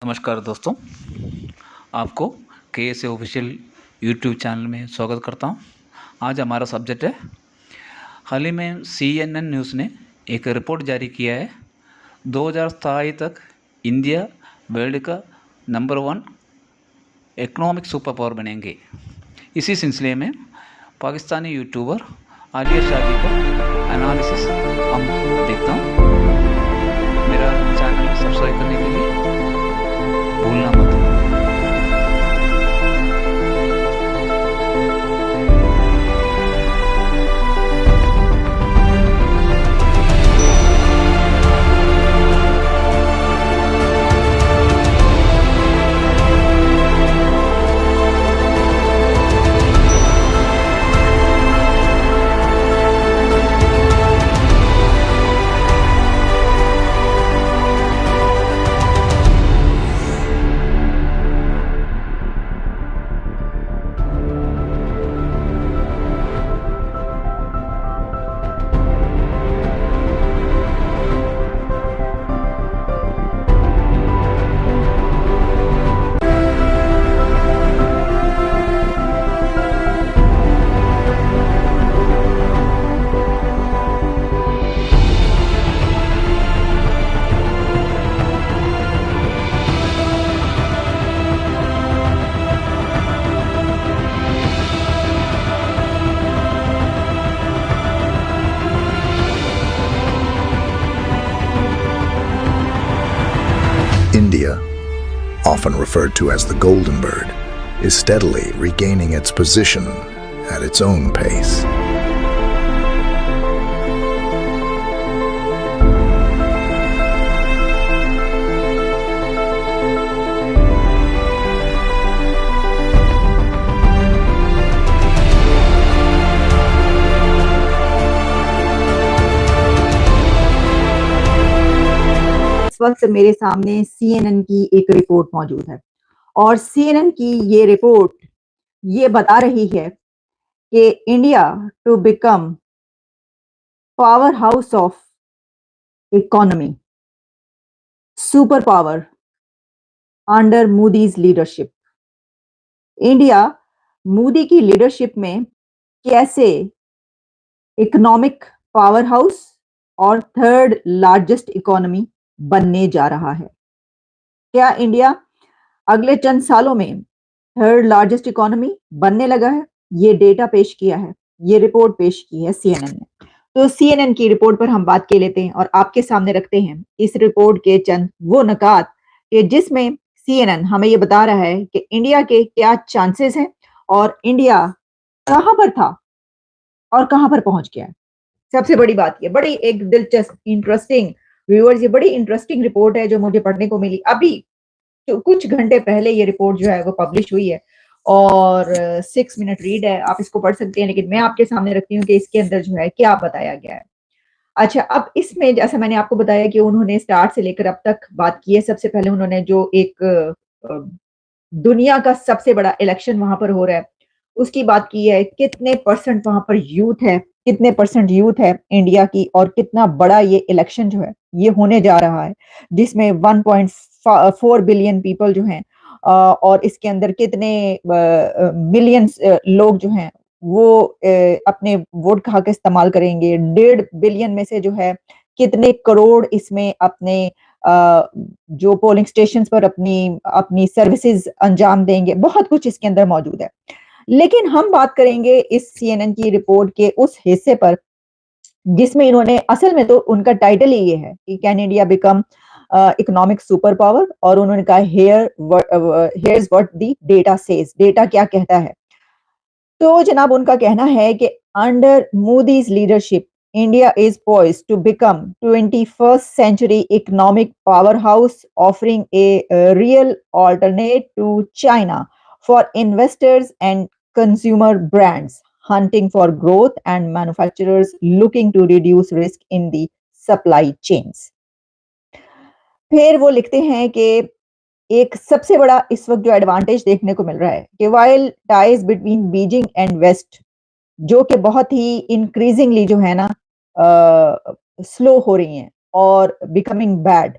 नमस्कार दोस्तों, आपको के ऑफिशियल यूट्यूब चैनल में स्वागत करता हूँ। आज हमारा सब्जेक्ट है, हाल ही में CNN न्यूज़ ने एक रिपोर्ट जारी किया है। 2027 तक इंडिया वर्ल्ड का नंबर 1 इकोनॉमिक सुपर पावर बनेंगे। इसी सिलसिले में पाकिस्तानी यूट्यूबर आलिया शादी का एनालिसिस हम देखता हूँ। मेरा चैनल सब्सक्राइब करने के लिए भूलना मत। India, often referred to as the Golden Bird, is steadily regaining its position at its own pace. इस वक्त मेरे सामने CNN की एक रिपोर्ट मौजूद है और CNN की ये रिपोर्ट ये बता रही है कि India to become power house of economy, super power under Modi's leadership. India Modi की लीडरशिप में कैसे इकोनॉमिक पावर हाउस और थर्ड लार्जेस्ट इकोनॉमी बनने जा रहा है। क्या इंडिया अगले चंद सालों में थर्ड लार्जेस्ट इकोनॉमी बनने लगा है? ये डेटा पेश किया है, ये रिपोर्ट पेश की है CNN ने। तो CNN की रिपोर्ट पर हम बात कर लेते हैं और आपके सामने रखते हैं इस रिपोर्ट के चंद वो नुकात कि जिसमें CNN हमें ये बता रहा है कि इंडिया के क्या चांसेस हैं और इंडिया कहां पर था और कहां पर पहुंच गया है। सबसे बड़ी बात ये बड़ी एक दिलचस्प इंटरेस्टिंग व्यूअर्स, ये बड़ी इंटरेस्टिंग रिपोर्ट है जो मुझे पढ़ने को मिली अभी कुछ घंटे पहले। ये रिपोर्ट जो है वो पब्लिश हुई है और 6 मिनट रीड है, आप इसको पढ़ सकते हैं, लेकिन मैं आपके सामने रखती हूँ कि इसके अंदर जो है क्या बताया गया है। अच्छा, अब इसमें जैसा मैंने आपको बताया कि उन्होंने स्टार्ट से लेकर अब तक बात की है। सबसे पहले उन्होंने जो एक दुनिया का सबसे बड़ा इलेक्शन वहां पर हो रहा है उसकी बात की है, कितने परसेंट वहां पर यूथ है, कितने परसेंट यूथ है इंडिया की और कितना बड़ा ये इलेक्शन जो है ये होने जा रहा है, जिसमें 1.4 बिलियन पीपल जो हैं और इसके अंदर कितने मिलियंस लोग जो हैं वो अपने वोट का हक इस्तेमाल करेंगे। 1.5 बिलियन में से जो है कितने करोड़ इसमें अपने जो पोलिंग स्टेशन पर अपनी अपनी सर्विसेज अंजाम देंगे। बहुत कुछ इसके अंदर मौजूद है, लेकिन हम बात करेंगे इस CNN की रिपोर्ट के उस हिस्से पर जिसमें इन्होंने, असल में तो उनका टाइटल ही ये है कि can India become economic super power, और उन्होंने कहा here's what the data says, data क्या कहता है। तो जनाब उनका कहना है कि under Modi's leadership India is poised to become 21st century economic powerhouse, offering a real alternate to China for investors and consumer brands hunting for growth and manufacturers looking to reduce risk in the supply chains. फिर वो लिखते हैं कि एक सबसे बड़ा इस वक्त जो एडवांटेज देखने को मिल रहा है कि while ties between Beijing and west, जो कि बहुत ही इंक्रीजिंगली जो है ना स्लो हो रही हैं और बिकमिंग बैड,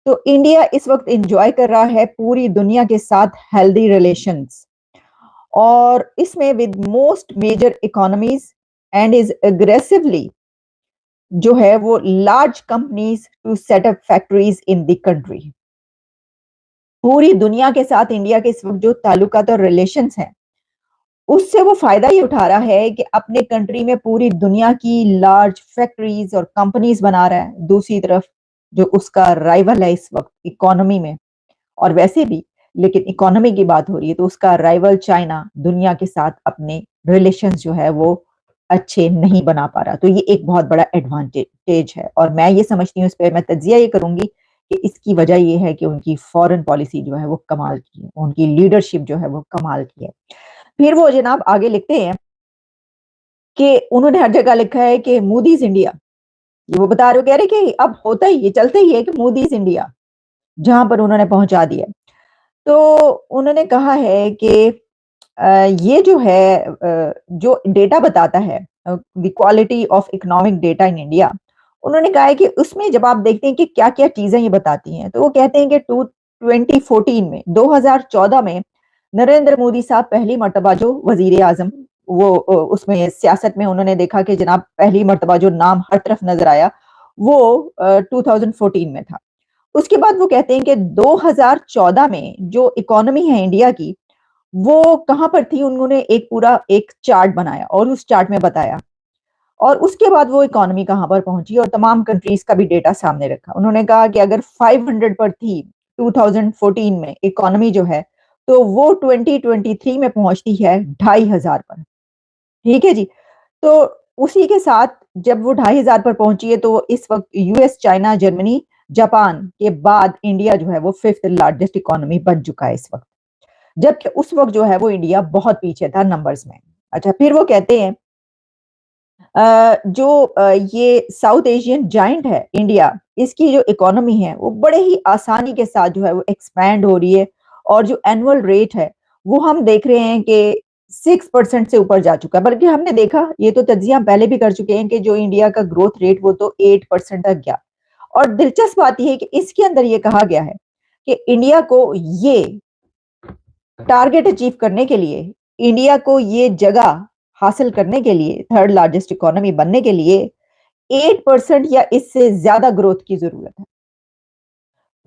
तो इंडिया इस वक्त एंजॉय कर रहा है पूरी दुनिया के साथ हेल्दी रिलेशंस, और इसमें with most major economies, and is aggressively जो है वो large companies to set up factories in the country. पूरी दुनिया के साथ इंडिया के इस वक्त जो ताल्लुकात और रिलेशंस हैं, उससे वो फायदा ये उठा रहा है कि अपने कंट्री में पूरी दुनिया की लार्ज फैक्ट्रीज और कंपनीज बना रहा है। दूसरी तरफ जो उसका राइवल है इस वक्त इकोनॉमी में, और वैसे भी, लेकिन इकोनॉमी की बात हो रही है, तो उसका राइवल चाइना दुनिया के साथ अपने रिलेशंस जो है वो अच्छे नहीं बना पा रहा। तो ये एक बहुत बड़ा एडवांटेज है, और मैं ये समझती हूँ, इस पर मैं तज्जिया ये करूंगी कि इसकी वजह ये है कि उनकी फॉरेन पॉलिसी जो है वो कमाल की है, उनकी लीडरशिप जो है वो कमाल की है। फिर वो जनाब आगे लिखते हैं कि उन्होंने हर जगह लिखा है कि मोदीज इंडिया, ये वो बता रहे, कह रहे कि अब होता ही ये चलता ही है कि मोदीज इंडिया जहां पर उन्होंने पहुंचा दिया। तो उन्होंने कहा है कि ये जो है जो डेटा बताता है, the quality of economic data in India, उन्होंने कहा है कि उसमें जब आप देखते हैं कि क्या क्या चीजें ये बताती हैं, तो वो कहते हैं कि 2014 में 2014 में नरेंद्र मोदी साहब पहली मर्तबा जो वजीर आजम, वो उसमें सियासत में उन्होंने देखा कि जनाब पहली मर्तबा जो नाम हर तरफ नजर आया वो 2014 में था। उसके बाद वो कहते हैं कि 2014 में जो इकोनॉमी है इंडिया की, वो कहां पर थी, उन्होंने एक पूरा एक चार्ट बनाया और उस चार्ट में बताया, और उसके बाद वो इकोनॉमी कहां पर पहुंची और तमाम कंट्रीज का भी डेटा सामने रखा। उन्होंने कहा कि अगर 500 पर थी 2014 में इकोनॉमी जो है, तो वो 2023 में पहुंचती है 2500 पर। ठीक है जी। तो उसी के साथ जब वो 2500 पर पहुंची है, तो इस वक्त यूएस, चाइना, जर्मनी, जापान के बाद इंडिया जो है वो 5th लार्जेस्ट इकोनॉमी बन चुका है इस वक्त, जबकि उस वक्त जो है वो इंडिया बहुत पीछे था नंबर्स में। अच्छा, फिर वो कहते हैं ये साउथ एशियन जाइंट है इंडिया, इसकी जो इकोनॉमी है वो बड़े ही आसानी के साथ जो है वो एक्सपैंड हो रही है, और जो एनुअल रेट है वो हम देख रहे हैं कि 6% से ऊपर जा चुका है। बल्कि हमने देखा, ये तो तज्जिया हम पहले भी कर चुके हैं, कि जो इंडिया का ग्रोथ रेट वो तो 8% तक गया। और दिलचस्प बात यह है कि इसके अंदर ये कहा गया है कि इंडिया को ये टारगेट अचीव करने के लिए, इंडिया को ये जगह हासिल करने के लिए, 3rd लार्जेस्ट इकोनॉमी बनने के लिए 8% या इससे ज्यादा ग्रोथ की जरूरत है।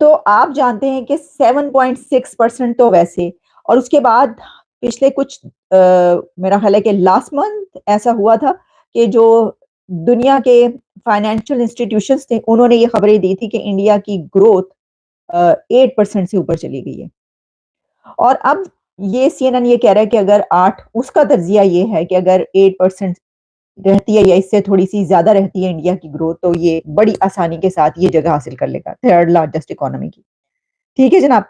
तो आप जानते हैं कि 7.6% तो वैसे, और उसके बाद पिछले कुछ मेरा ख्याल है कि लास्ट मंथ ऐसा हुआ था कि जो दुनिया के फाइनेंशियल इंस्टीट्यूशंस थे, उन्होंने ये खबरें दी थी कि इंडिया की ग्रोथ 8% से ऊपर चली गई है। और अब ये सीएनएन ये कह रहा है कि अगर 8, उसका तज्जिया ये है कि अगर 8% रहती है या इससे थोड़ी सी ज्यादा रहती है इंडिया की ग्रोथ, तो ये बड़ी आसानी के साथ ये जगह हासिल कर लेगा 3rd लार्जेस्ट इकोनॉमी की। ठीक है जनाब।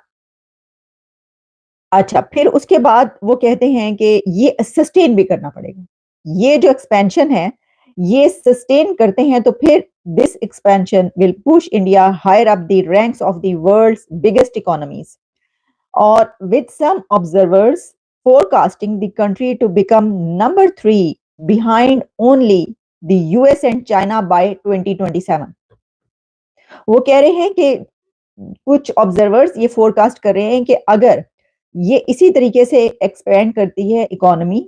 अच्छा, फिर उसके बाद वो कहते हैं कि ये सस्टेन भी करना पड़ेगा। ये जो एक्सपेंशन है, ये सस्टेन करते हैं तो फिर this expansion will push India higher up the ranks of the world's biggest economies, or with some observers forecasting the country to become number 3 behind only the US and China by 2027। वो कह रहे हैं कि कुछ observers ये forecast कर रहे हैं कि अगर ये इसी तरीके से एक्सपेंड करती है इकोनॉमी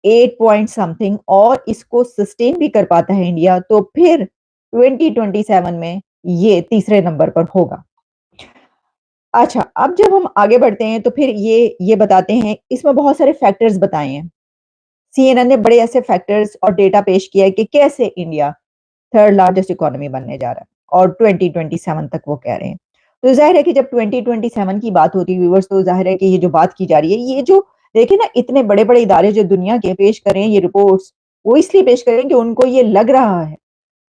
8 पॉइंट समथिंग और इसको सस्टेन भी कर पाता है इंडिया, तो फिर 2027 में ये तीसरे नंबर पर होगा। अच्छा, अब जब हम आगे बढ़ते हैं तो फिर ये बताते हैं, इसमें बहुत सारे फैक्टर्स बताए हैं। सीएनएन ने बड़े ऐसे फैक्टर्स और डेटा पेश किया है कि कैसे इंडिया 3rd लार्जेस्ट इकोनॉमी बनने जा रहा है, और 2027 तक वो कह रहे हैं। तो जाहिर है कि जब 2027 की बात होती है व्यूअर्स, तो जाहिर है कि ये जो बात की जा रही है, ये जो देखिए ना, इतने बड़े बड़े इदारे जो दुनिया के पेश करें ये रिपोर्ट्स, वो इसलिए पेश करें कि उनको ये लग रहा है,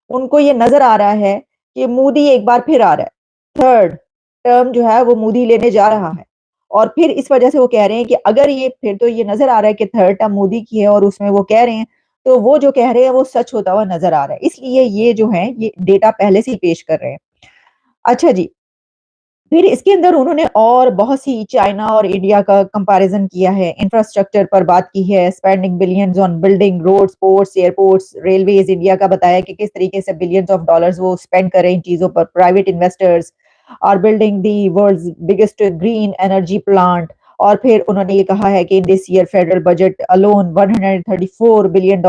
उनको ये नजर आ रहा है कि मोदी एक बार फिर आ रहा है, 3rd टर्म जो है वो मोदी लेने जा रहा है। और फिर इस वजह से वो कह रहे हैं कि अगर ये, फिर तो ये नजर आ रहा है कि 3rd टर्म मोदी की है और उसमें वो कह रहे हैं, तो वो जो कह रहे हैं वो सच होता हुआ नजर आ रहा है। इसलिए ये जो है ये डेटा पहले से ही पेश कर रहे हैं। अच्छा जी, फिर इसके अंदर उन्होंने और बहुत सी चाइना और इंडिया का कंपैरिजन किया है, इंफ्रास्ट्रक्चर पर बात की है, spending billions on building roads, ports, airports, railways, India का बताया कि किस तरीके से बिलियंस ऑफ डॉलर्स वो स्पेंड कर रहे हैं इन चीजों पर, private investors, are building the world's biggest green energy plant. और फिर उन्होंने ये कहा है कि in this year federal budget alone $134 बिलियन।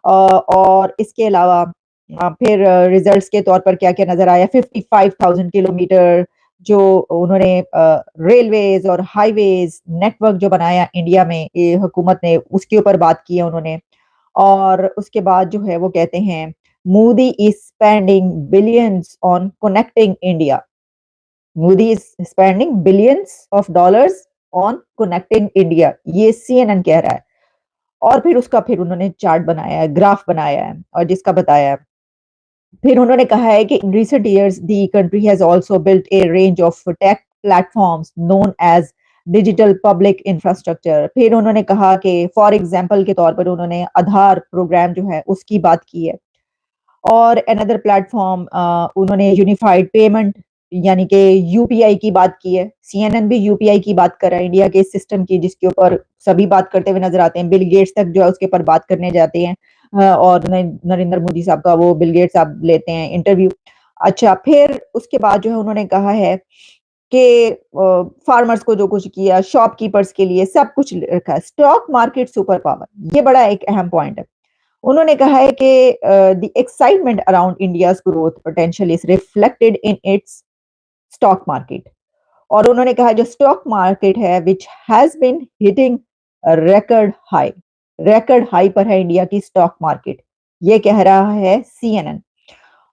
और इसके अलावा फिर रिजल्ट्स के तौर पर क्या क्या नजर आया, 55,000 किलोमीटर जो उन्होंने रेलवेज और हाईवेज नेटवर्क जो बनाया इंडिया में ये हुकूमत ने, उसके ऊपर बात की है उन्होंने। और उसके बाद जो है वो कहते हैं Modi is spending billions on connecting India. Modi is spending billions of dollars on connecting India, ये CNN कह रहा है। और फिर उसका फिर उन्होंने चार्ट बनाया है, ग्राफ बनाया है और जिसका बताया है। फिर उन्होंने कहा है कि in recent years the country has also built a range of tech platforms known as digital public infrastructure. फिर उन्होंने कहा कि फॉर एग्जांपल के तौर पर उन्होंने आधार प्रोग्राम जो है उसकी बात की है। और अनदर प्लेटफॉर्म उन्होंने यूनिफाइड पेमेंट यानी कि यूपीआई की बात की है। CNN भी यूपीआई की बात कर रहा है, इंडिया के सिस्टम की, जिसके ऊपर सभी बात करते हुए नजर आते हैं। बिल गेट्स तक जो है उसके ऊपर बात करने जाते हैं और नरेंद्र मोदी साहब का वो बिल गेट्स साहब लेते हैं इंटरव्यू। अच्छा, फिर उसके बाद जो है उन्होंने कहा है कि फार्मर्स को जो कुछ किया, शॉपकीपर्स के लिए सब कुछ रखा है। स्टॉक मार्केट सुपर पावर, ये बड़ा एक अहम पॉइंट है। उन्होंने कहा है कि the excitement around India's growth potential is reflected in its stock market. और उन्होंने कहा जो स्टॉक मार्केट है which has been hitting record high पर है इंडिया की स्टॉक मार्केट, ये कह रहा है CNN।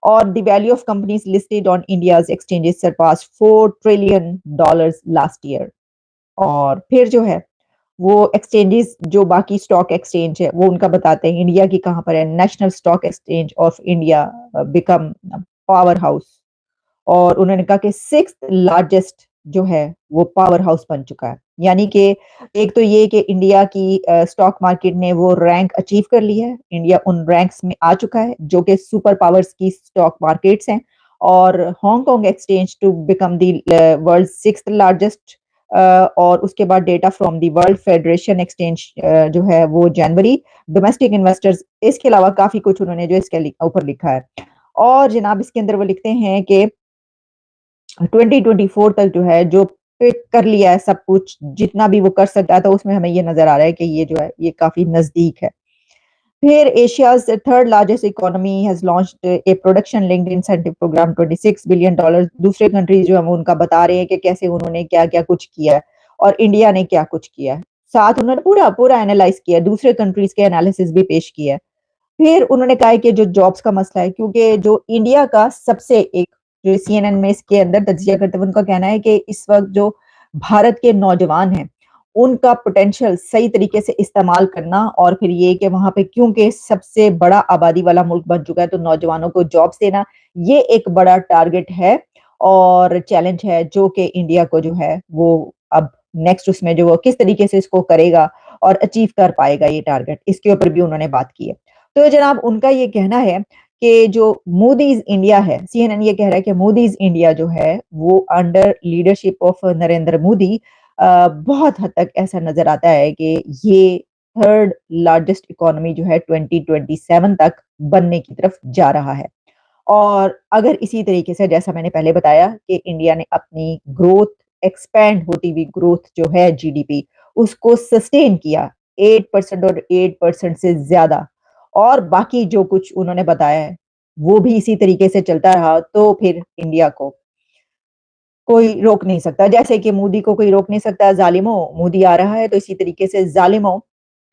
और the value of companies listed on India's exchanges surpass $4 trillion last year. और फिर जो है वो एक्सचेंजेस जो बाकी स्टॉक एक्सचेंज है वो उनका बताते हैं इंडिया की कहां पर है। National stock exchange of India become power house. और उन्होंने कहा कि 6th लार्जेस्ट जो है वो पावर हाउस बन चुका है। यानी कि एक तो ये कि इंडिया की स्टॉक मार्केट ने वो रैंक अचीव कर ली है, इंडिया उन रैंक्स में आ चुका है जो कि सुपर पावर्स की स्टॉक मार्केट्स हैं। और Hong Kong exchange to become the world 6th largest. और उसके बाद data from the world federation exchange जो है वो जनवरी, डोमेस्टिक इन्वेस्टर्स, इसके अलावा काफी कुछ उन्होंने जो इसके ऊपर लिखा है। और जनाब इसके अंदर वो लिखते हैं कि 2024 तक जो है जो पिक कर लिया है सब कुछ, जितना भी वो कर सकता था उसमें हमें ये नजर आ रहा है कि ये जो है ये काफी नजदीक है। फिर Asia's 3rd largest economy has launched a production linked incentive programme $26 billion. दूसरे कंट्रीज जो हम उनका बता रहे हैं कि कैसे उन्होंने क्या क्या कुछ किया है और इंडिया ने क्या कुछ किया है। साथ उन्होंने पूरा पूरा एनालाइज किया, दूसरे कंट्रीज के एनालिसिस भी पेश किया है। फिर उन्होंने कहा कि जो जॉब्स का मसला है, क्योंकि जो इंडिया का सबसे एक जो CNN में इसके अंदर तज्जिया करते हुए उनका कहना है कि इस वक्त जो भारत के नौजवान हैं उनका पोटेंशियल सही तरीके से इस्तेमाल करना, और फिर ये कि वहां पे क्योंकि सबसे बड़ा आबादी वाला मुल्क बन चुका है तो नौजवानों को जॉब्स देना, ये एक बड़ा टारगेट है और चैलेंज है जो कि इंडिया को जो है वो अब नेक्स्ट उसमें जो वो किस तरीके से इसको करेगा और अचीव कर पाएगा ये टारगेट, इसके ऊपर भी उन्होंने बात की है। तो जनाब उनका ये कहना है कि जो मोदीज इंडिया है, CNN ये कह रहा है कि मोदीज इंडिया जो है वो under leadership of Narendra Modi बहुत हद तक ऐसा नजर आता है कि ये 3rd लार्जेस्ट इकोनॉमी जो है 2027 तक बनने की तरफ जा रहा है। और अगर इसी तरीके से जैसा मैंने पहले बताया कि इंडिया ने अपनी ग्रोथ, एक्सपैंड होती हुई ग्रोथ जो है GDP उसको सस्टेन किया 8% और 8% से ज्यादा, और बाकी जो कुछ उन्होंने बताया है वो भी इसी तरीके से चलता रहा, तो फिर इंडिया को कोई रोक नहीं सकता। जैसे कि मोदी को कोई रोक नहीं सकता, जालिमो मोदी आ रहा है तो इसी तरीके से जालिमो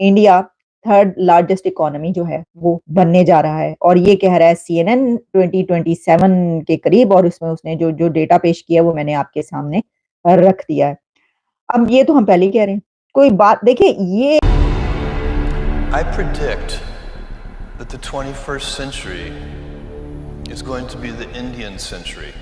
इंडिया 3rd लार्जेस्ट इकोनॉमी जो है वो बनने जा रहा है। और ये कह रहा है CNN 2027 के करीब, और उसमें उसने जो जो डेटा पेश किया वो मैंने आपके सामने रख दिया है। अब ये तो हम पहले ही कह रहे हैं, कोई बात देखिए ये I predict that the 21st century is going to be the Indian century.